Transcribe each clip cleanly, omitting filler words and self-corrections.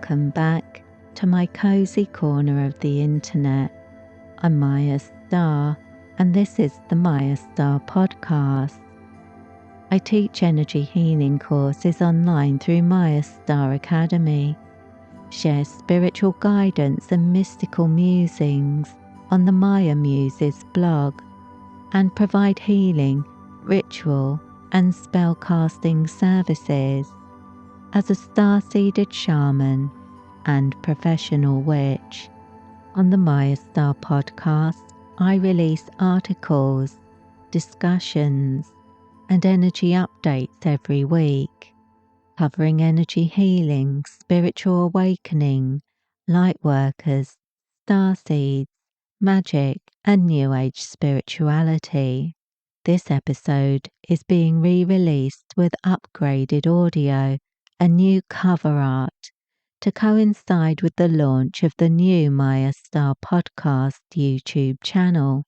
Welcome back to my cozy corner of the internet. I'm Mayastar, and this is the Mayastar Podcast. I teach energy healing courses online through Mayastar Academy, share spiritual guidance and mystical musings on the Maya Muses blog, and provide healing, ritual, and spellcasting services. As a star-seeded shaman and professional witch, on the Mayastar Podcast, I release articles, discussions, and energy updates every week, covering energy healing, spiritual awakening, lightworkers, starseeds, magic, and New Age spirituality. This episode is being re-released with upgraded audio and new cover art to coincide with the launch of the new Mayastar Podcast YouTube channel.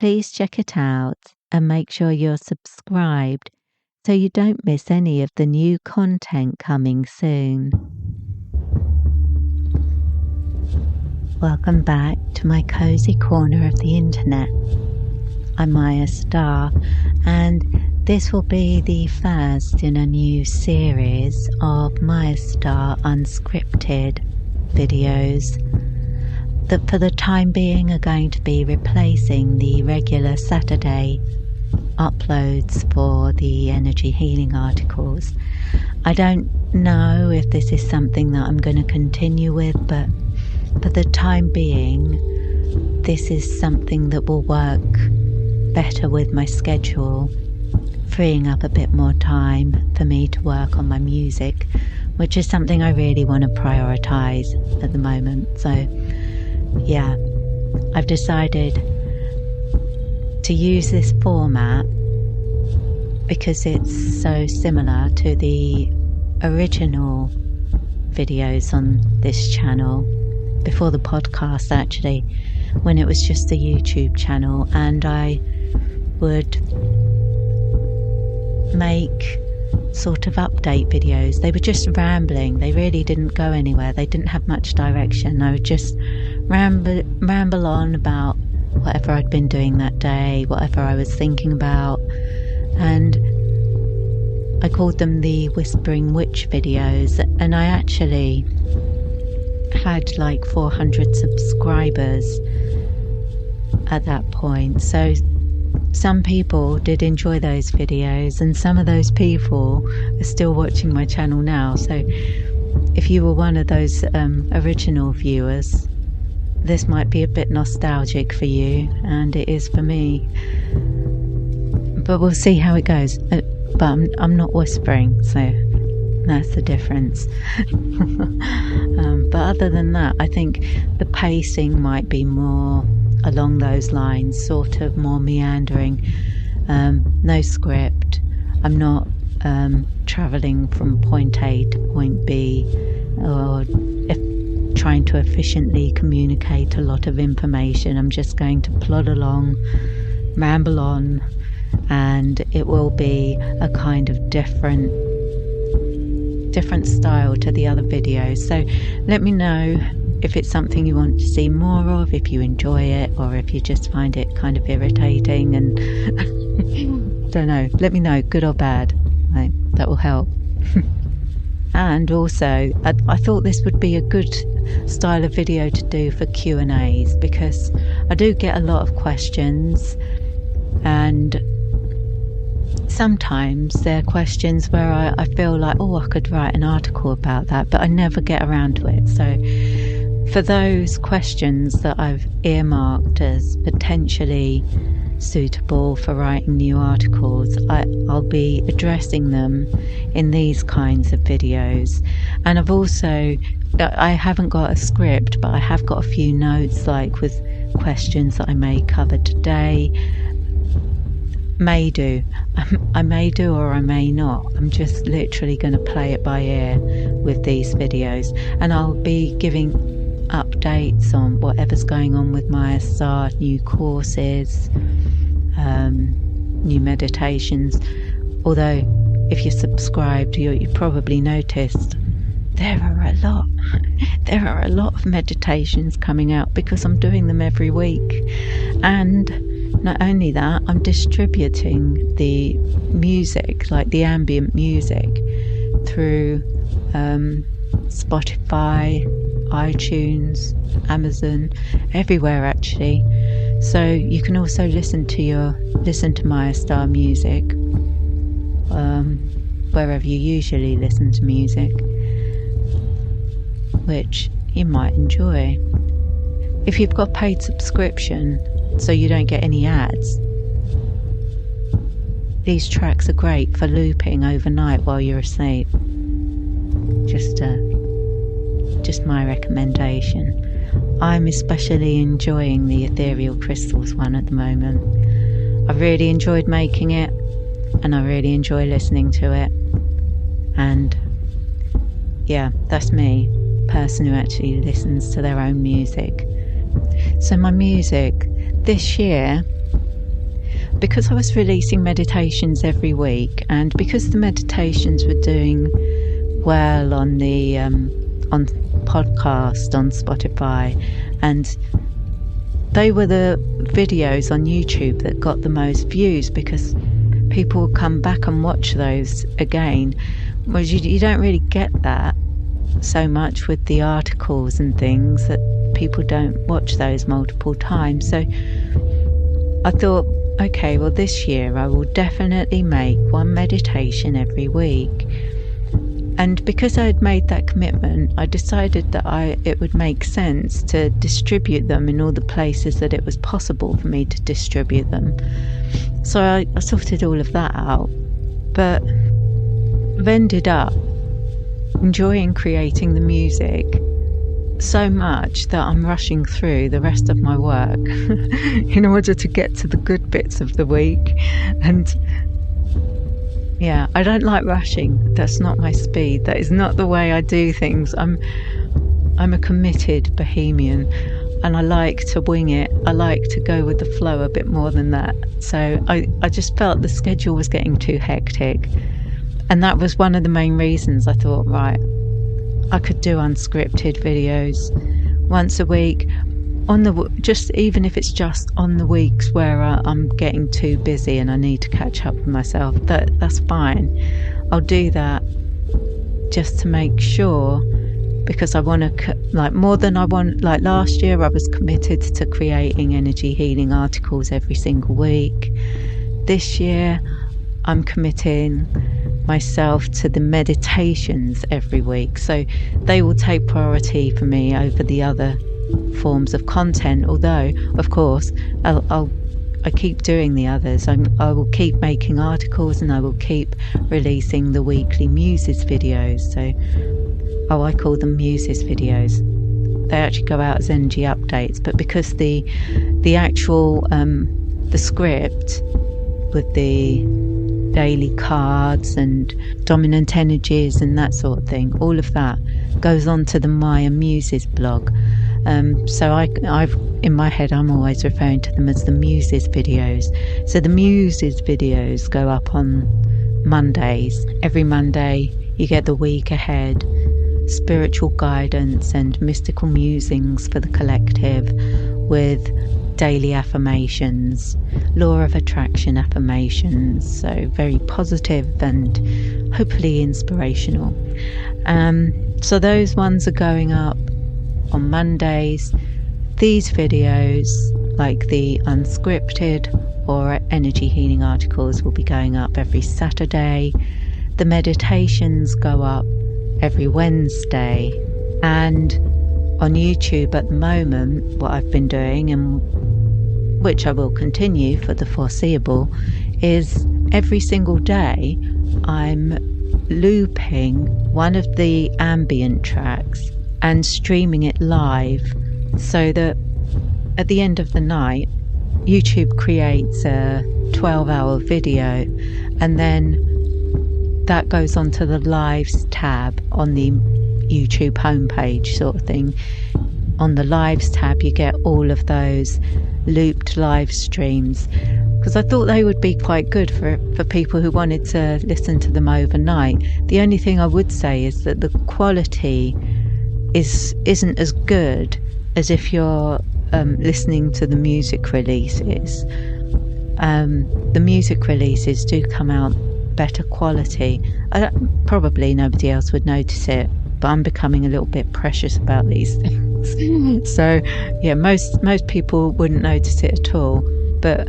Please check it out and make sure you're subscribed so you don't miss any of the new content coming soon. Welcome back to my cozy corner of the internet. I'm Mayastar, and this will be the first in a new series of Mayastar Unscripted videos that for the time being are going to be replacing the regular Saturday uploads for the energy healing articles. I don't know if this is something that I'm going to continue with, but for the time being, this is something that will work better with my schedule, freeing up a bit more time for me to work on my music, which is something I really want to prioritize at the moment. So yeah, I've decided to use this format because it's so similar to the original videos on this channel before the podcast, actually, when it was just a YouTube channel, and I would make sort of update videos. They were just rambling. They really didn't go anywhere. They didn't have much direction. I would just ramble on about whatever I'd been doing that day, whatever I was thinking about, and I called them the Whispering Witch videos, and I actually had like 400 subscribers at that point. So some people did enjoy those videos, and some of those people are still watching my channel now. So if you were one of those original viewers, this might be a bit nostalgic for you, and it is for me. But we'll see how it goes. But I'm not whispering, so that's the difference. But other than that, I think the pacing might be more along those lines, sort of more meandering, no script. I'm not travelling from point A to point B, or trying to efficiently communicate a lot of information. I'm just going to plod along, ramble on, and it will be a kind of different style to the other videos. So let me know if it's something you want to see more of, if you enjoy it, or if you just find it kind of irritating, and don't know, let me know, good or bad. Right, that will help. And also I thought this would be a good style of video to do for Q&As, because I do get a lot of questions, and sometimes there are questions where I feel like, I could write an article about that, but I never get around to it. So for those questions that I've earmarked as potentially suitable for writing new articles, I'll be addressing them in these kinds of videos. And I haven't got a script, but I have got a few notes, like with questions that I may cover today. I may do or I may not. I'm just literally going to play it by ear with these videos, and I'll be giving updates on whatever's going on with Mayastar, new courses, new meditations. Although if you're subscribed, you probably noticed there are a lot of meditations coming out because I'm doing them every week. And not only that, I'm distributing the music, like the ambient music, through Spotify, iTunes, Amazon, everywhere actually. So you can also listen to Mayastar music wherever you usually listen to music, which you might enjoy. If you've got paid subscription, so you don't get any ads, these tracks are great for looping overnight while you're asleep. Just my recommendation. I'm especially enjoying the ethereal crystals one at the moment. I've really enjoyed making it, and I really enjoy listening to it. And yeah, that's me, person who actually listens to their own music. So my music this year, because I was releasing meditations every week, and because the meditations were doing well on the on podcast on Spotify, and they were the videos on YouTube that got the most views because people would come back and watch those again. Whereas you don't really get that so much with the articles and things, that people don't watch those multiple times. So I thought, okay, well this year I will definitely make one meditation every week. And because I had made that commitment, I decided that it would make sense to distribute them in all the places that it was possible for me to distribute them. So I sorted all of that out. But I've ended up enjoying creating the music so much that I'm rushing through the rest of my work in order to get to the good bits of the week. And yeah, I don't like rushing. That's not my speed. That is not the way I do things. I'm a committed bohemian, and I like to wing it. I like to go with the flow a bit more than that. So I just felt the schedule was getting too hectic. And that was one of the main reasons I thought, right, I could do unscripted videos once a week, even if it's just on the weeks where I'm getting too busy and I need to catch up with myself. That's fine. I'll do that just to make sure, because I want to, more than I want. Like last year, I was committed to creating energy healing articles every single week. This year, I'm committing myself to the meditations every week, so they will take priority for me over the other forms of content. Although, of course, I keep doing the others. I will keep making articles, and I will keep releasing the weekly Muses videos. So, I call them Muses videos. They actually go out as energy updates, but because the actual the script with the daily cards and dominant energies and that sort of thing, all of that goes on to the Maya Muses blog. So I've in my head, I'm always referring to them as the Muses videos. So the Muses videos go up on Mondays. Every Monday you get the week ahead, spiritual guidance and mystical musings for the collective, with daily affirmations, law of attraction affirmations, so very positive and hopefully inspirational. So those ones are going up on Mondays. These videos, like the unscripted or energy healing articles, will be going up every Saturday. The meditations go up every Wednesday. And on YouTube at the moment, what I've been doing, and which I will continue for the foreseeable, is every single day I'm looping one of the ambient tracks and streaming it live, so that at the end of the night YouTube creates a 12-hour video, and then that goes onto the lives tab on the YouTube homepage sort of thing. On the lives tab you get all of those looped live streams, because I thought they would be quite good for people who wanted to listen to them overnight. The only thing I would say is that the quality isn't as good as if you're listening to the music releases. The music releases do come out better quality. Probably nobody else would notice it, but I'm becoming a little bit precious about these things. So yeah, most people wouldn't notice it at all. But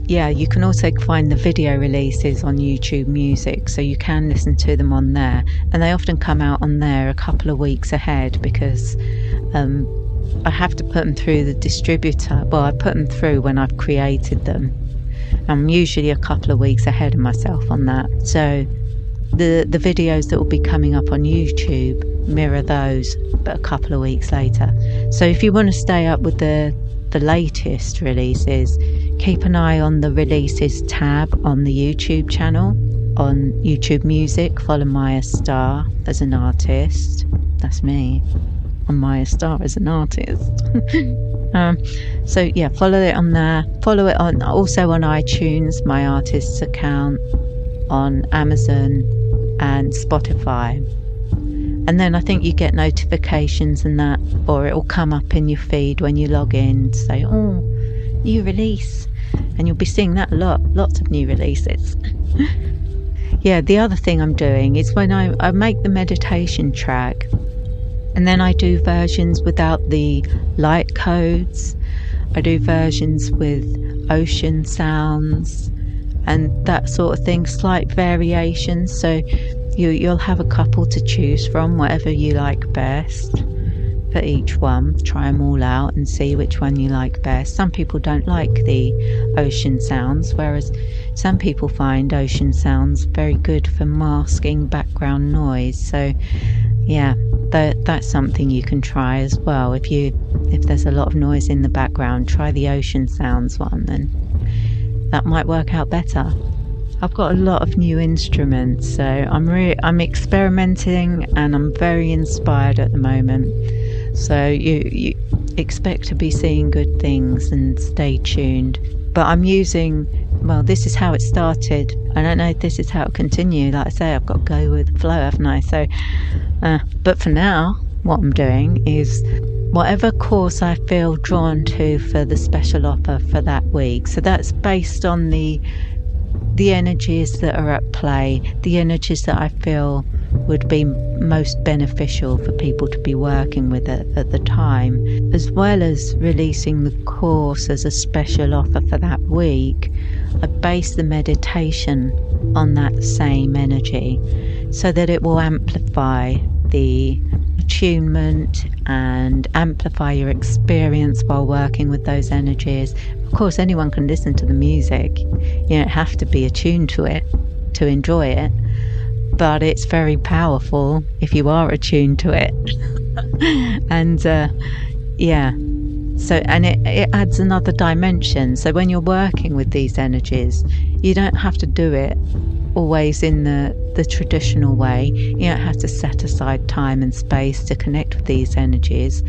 yeah, you can also find the video releases on YouTube Music, so you can listen to them on there, and they often come out on there a couple of weeks ahead, because I have to put them through the distributor. Well, I put them through when I've created them. I'm usually a couple of weeks ahead of myself on that. So the videos that will be coming up on YouTube mirror those, but a couple of weeks later. So if you want to stay up with the latest releases, keep an eye on the releases tab on the YouTube channel. On YouTube Music, follow Mayastar as an artist. That's me. I'm Mayastar as an artist. So yeah, follow it on there. Follow it on also on iTunes, my artist's account, on Amazon and Spotify. And then I think you get notifications and that, or it will come up in your feed when you log in to say, oh, new release. And you'll be seeing that a lot, lots of new releases. Yeah, the other thing I'm doing is when I make the meditation track, and then I do versions without the light codes. I do versions with ocean sounds and that sort of thing, slight variations. So you'll have a couple to choose from, whatever you like best for each one. Try them all out and see which one you like best. Some people don't like the ocean sounds, whereas some people find ocean sounds very good for masking background noise. So yeah, that's something you can try as well. If there's a lot of noise in the background, try the ocean sounds one, and that might work out better. I've got a lot of new instruments, so I'm experimenting, and I'm very inspired at the moment. So you expect to be seeing good things, and stay tuned. But I'm using, well, this is how it started. I don't know if this is how it'll continue. Like I say, I've got to go with the flow, haven't I? So, but for now, what I'm doing is whatever course I feel drawn to for the special offer for that week. So that's based on the energies that are at play, the energies that I feel would be most beneficial for people to be working with at the time, as well as releasing the course as a special offer for that week. I base the meditation on that same energy so that it will amplify the attunement and amplify your experience while working with those energies. Of course, anyone can listen to the music. You don't have to be attuned to it to enjoy it, but it's very powerful if you are attuned to it. And yeah, so, and it adds another dimension. So when you're working with these energies, you don't have to do it always in the traditional way. You don't have to set aside time and space to connect with these energies.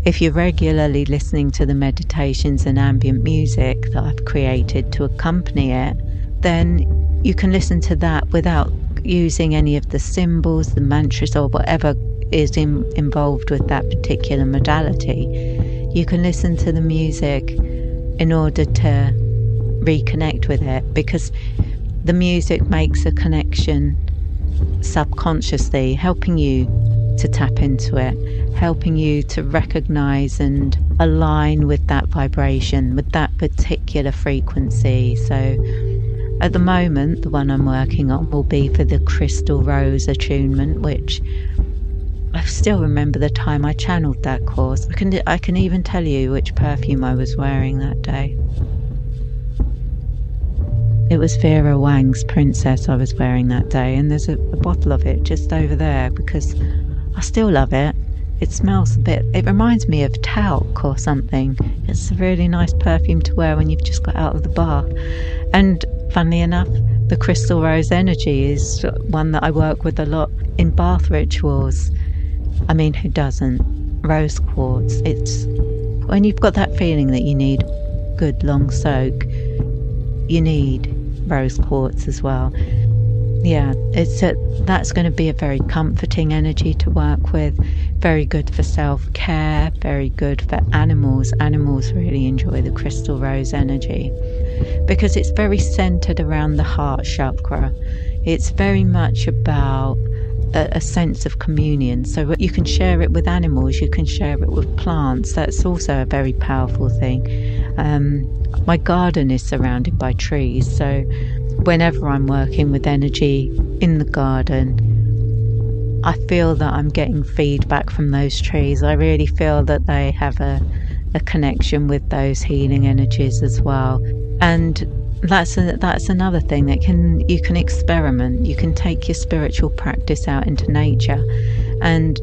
If you're regularly listening to the meditations and ambient music that I've created to accompany it, then you can listen to that without using any of the symbols, the mantras, or whatever is involved with that particular modality. You can listen to the music in order to reconnect with it, because the music makes a connection subconsciously, helping you to tap into it, helping you to recognize and align with that vibration, with that particular frequency. So at the moment, the one I'm working on will be for the Crystal Rose Attunement, which I still remember the time I channeled that course. I can even tell you which perfume I was wearing that day. It was Vera Wang's Princess I was wearing that day, and there's a bottle of it just over there because I still love it. It smells a bit, it reminds me of talc or something. It's a really nice perfume to wear when you've just got out of the bath. And funnily enough, the Crystal Rose Energy is one that I work with a lot in bath rituals. I mean, who doesn't? Rose quartz. It's when you've got that feeling that you need good long soak, you need rose quartz as well. Yeah, that's going to be a very comforting energy to work with, very good for self-care, very good for animals. Animals really enjoy the crystal rose energy because it's very centered around the heart chakra. It's very much about a sense of communion. So you can share it with animals, you can share it with plants. That's also a very powerful thing. My garden is surrounded by trees, so whenever I'm working with energy in the garden, I feel that I'm getting feedback from those trees. I really feel that they have a connection with those healing energies as well. And that's another thing that you can experiment. You can take your spiritual practice out into nature, and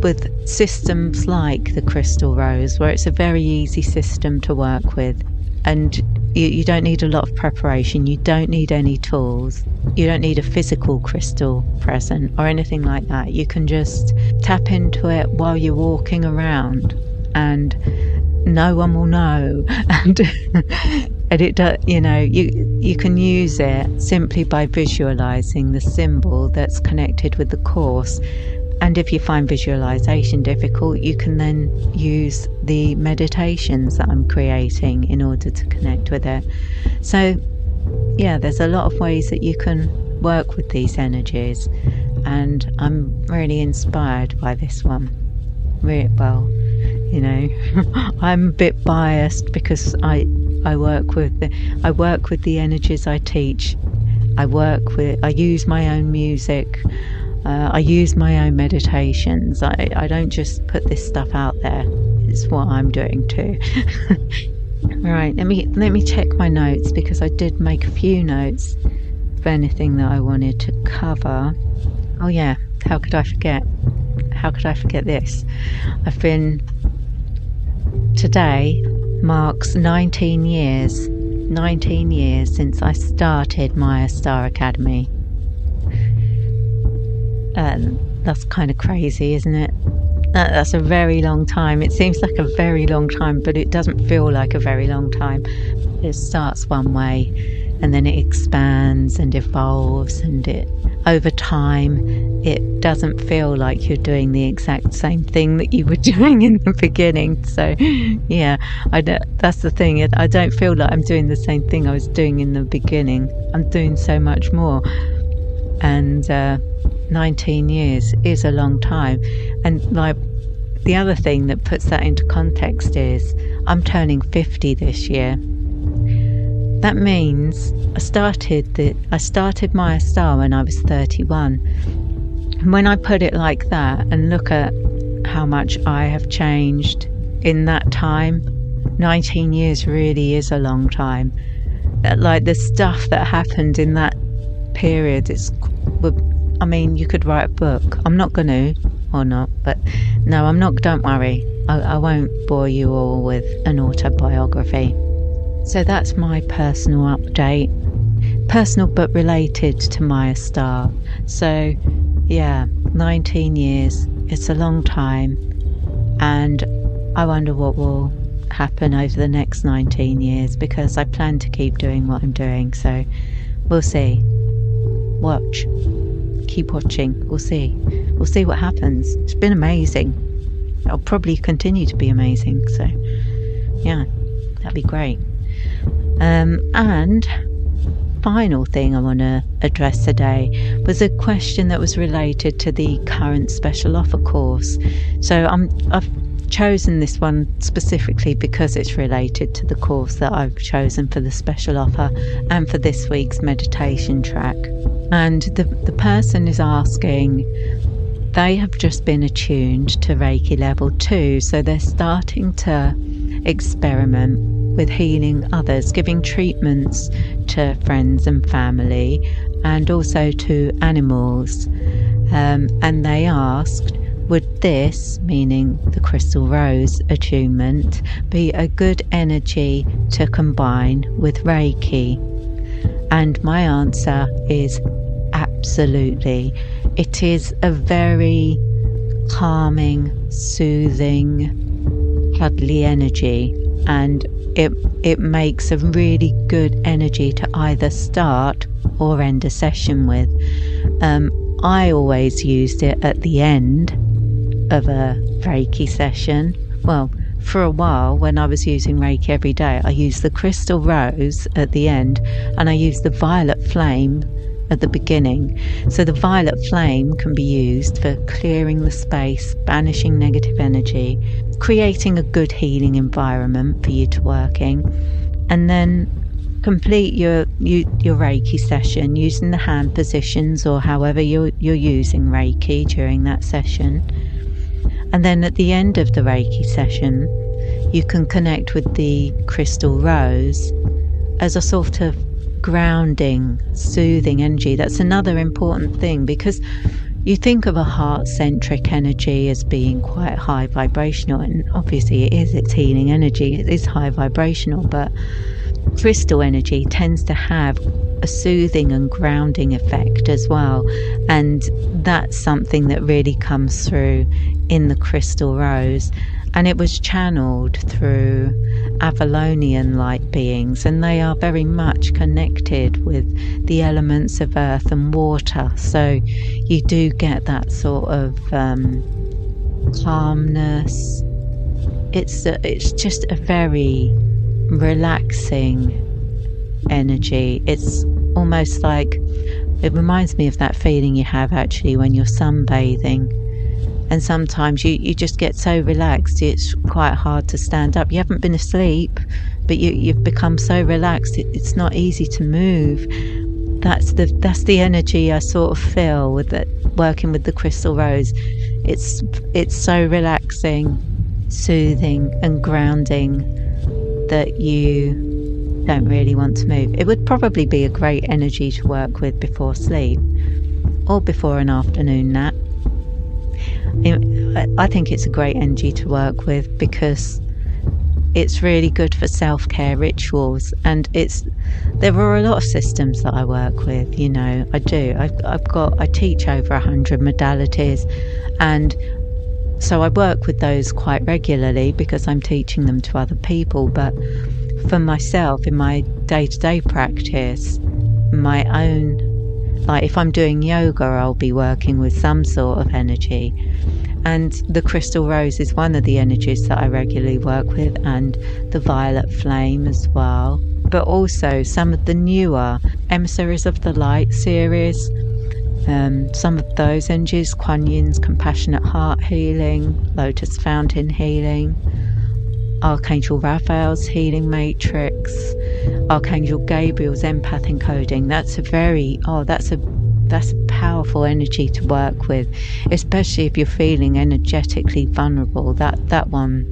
with systems like the crystal rose, where it's a very easy system to work with, and you don't need a lot of preparation, you don't need any tools, you don't need a physical crystal present or anything like that. You can just tap into it while you're walking around, and no one will know. And and it does, you can use it simply by visualizing the symbol that's connected with the course. And if you find visualization difficult, you can then use the meditations that I'm creating in order to connect with it. So yeah, there's a lot of ways that you can work with these energies, and I'm really inspired by this one. Well, I'm a bit biased because I work with the energies I teach. I use my own music. I use my own meditations. I don't just put this stuff out there. It's what I'm doing too. Right, let me check my notes, because I did make a few notes of anything that I wanted to cover. Oh yeah, how could I forget this? Today marks 19 years since I started Mayastar Academy. That's kind of crazy, isn't it? That's a very long time. It seems like a very long time, but it doesn't feel like a very long time. It starts one way, and then it expands and evolves, and over time it doesn't feel like you're doing the exact same thing that you were doing in the beginning. So yeah, that's the thing. I don't feel like I'm doing the same thing I was doing in the beginning. I'm doing so much more. And 19 years is a long time. And like, the other thing that puts that into context is I'm turning 50 this year. That means I started Mayastar when I was 31. And when I put it like that and look at how much I have changed in that time, 19 years really is a long time. Like, the stuff that happened in that period, you could write a book. I'm not going to, or not, but no, I'm not. Don't worry. I won't bore you all with an autobiography. So that's my personal update. Personal but related to Mayastar. So yeah, 19 years. It's a long time. And I wonder what will happen over the next 19 years, because I plan to keep doing what I'm doing. So we'll see. Watch. Keep watching. We'll see what happens. It's been amazing. It'll probably continue to be amazing. So yeah, that'd be great. And final thing I want to address today was a question that was related to the current special offer course. So I've chosen this one specifically because it's related to the course that I've chosen for the special offer and for this week's meditation track. And the person is asking, they have just been attuned to Reiki level 2, so they're starting to experiment with healing others, giving treatments to friends and family, and also to animals. And they asked, would this, meaning the crystal rose attunement, be a good energy to combine with Reiki? And my answer is absolutely. It is a very calming, soothing, cuddly energy. and it makes a really good energy to either start or end a session with. I always used it at the end of a Reiki session. Well, for a while, when I was using Reiki every day, I used the crystal rose at the end, and I used the violet flame at the beginning. So the violet flame can be used for clearing the space, banishing negative energy, creating a good healing environment for you to work in, and then complete your Reiki session using the hand positions or however you're using Reiki during that session. And then at the end of the Reiki session, you can connect with the crystal rose as a sort of grounding, soothing energy. That's another important thing, because you think of a heart-centric energy as being quite high vibrational, and obviously it is, it's healing energy, it is high vibrational, but crystal energy tends to have a soothing and grounding effect as well, and that's something that really comes through in the crystal rose. And it was channeled through Avalonian light beings, and they are very much connected with the elements of earth and water, so you do get that sort of calmness. It's just a very relaxing energy. It's almost like, it reminds me of that feeling you have actually when you're sunbathing, and sometimes you just get so relaxed it's quite hard to stand up. You haven't been asleep, but you've become so relaxed it's not easy to move. That's the energy I sort of feel with that, working with the crystal rose. It's so relaxing, soothing and grounding that you don't really want to move. It would probably be a great energy to work with before sleep or before an afternoon nap. I think it's a great energy to work with because it's really good for self-care rituals, and there are a lot of systems that I work with, you know. I teach over 100 modalities, and so I work with those quite regularly because I'm teaching them to other people. But for myself, in my day-to-day practice, my own, like if I'm doing yoga, I'll be working with some sort of energy, and the crystal rose is one of the energies that I regularly work with, and the violet flame as well, but also some of the newer Emissaries of the Light series, some of those energies, Kuan Yin's compassionate heart healing, lotus fountain healing, Archangel Raphael's healing matrix, Archangel Gabriel's empath encoding. That's a powerful energy to work with, especially if you're feeling energetically vulnerable. That one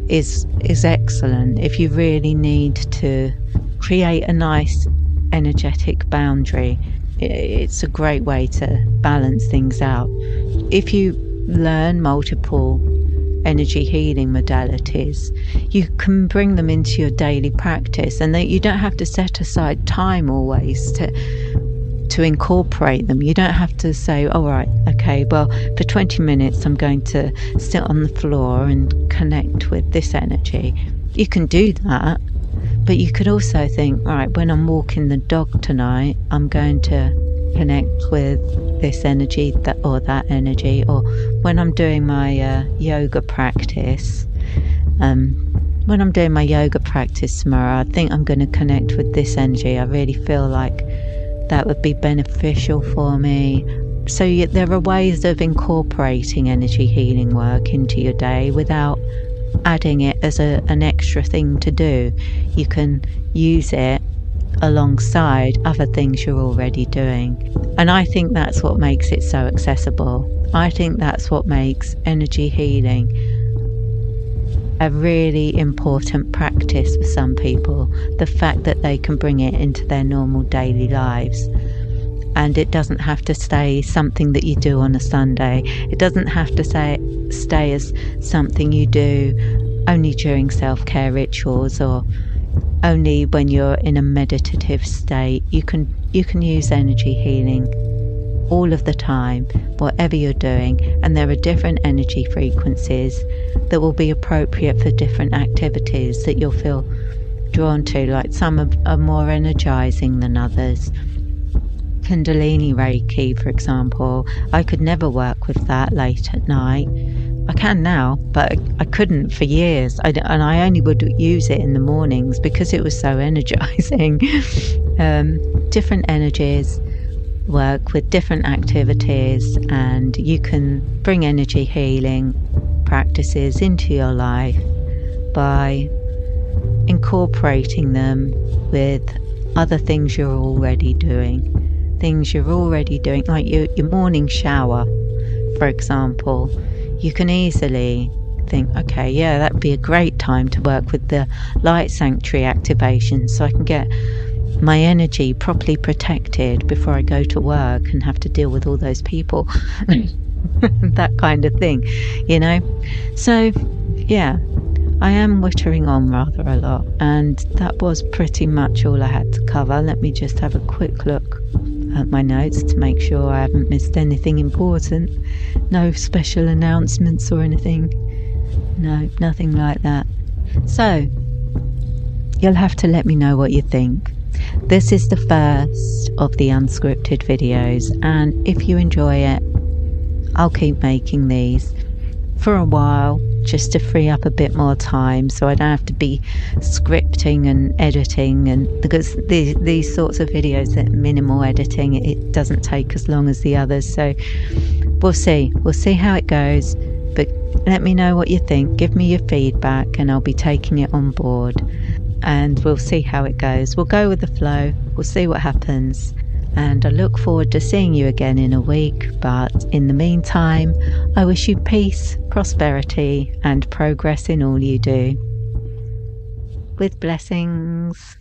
is excellent if you really need to create a nice energetic boundary. It's a great way to balance things out. If you learn multiple energy healing modalities, you can bring them into your daily practice, and that you don't have to set aside time always to incorporate them. You don't have to say, all right, okay, well, for 20 minutes I'm going to sit on the floor and connect with this energy. You can do that, but you could also think, all right, when I'm walking the dog tonight, I'm going to connect with this energy, that energy, or when I'm doing my yoga practice, tomorrow, I think I'm going to connect with this energy. I really feel like that would be beneficial for me. So there are ways of incorporating energy healing work into your day without adding it as an extra thing to do. You can use it alongside other things you're already doing. And I think that's what makes it so accessible. I think that's what makes energy healing a really important practice for some people, the fact that they can bring it into their normal daily lives. And it doesn't have to stay something that you do on a Sunday. It doesn't have to stay as something you do only during self-care rituals or only when you're in a meditative state. You can use energy healing all of the time, whatever you're doing, and there are different energy frequencies that will be appropriate for different activities that you'll feel drawn to. Like some are more energizing than others. Kundalini Reiki, for example, I could never work with that late at night. I can now, but I couldn't for years. And I only would use it in the mornings because it was so energizing. Different energies work with different activities, and you can bring energy healing practices into your life by incorporating them with other things you're already doing. Things you're already doing, like your morning shower, for example. You can easily think, okay, yeah, that would be a great time to work with the light sanctuary activation so I can get my energy properly protected before I go to work and have to deal with all those people. That kind of thing, you know. So yeah, I am wittering on rather a lot, and that was pretty much all I had to cover. Let me just have a quick look at my notes to make sure I haven't missed anything important. No special announcements or anything. No, nothing like that. So you'll have to let me know what you think. This is the first of the unscripted videos, and if you enjoy it, I'll keep making these for a while, just to free up a bit more time so I don't have to be scripting and editing, and because these sorts of videos, that minimal editing, it doesn't take as long as the others. So we'll see how it goes, but let me know what you think. Give me your feedback and I'll be taking it on board, and we'll see how it goes. We'll go with the flow, we'll see what happens, and I look forward to seeing you again in a week. But in the meantime, I wish you peace, prosperity, and progress in all you do. With blessings.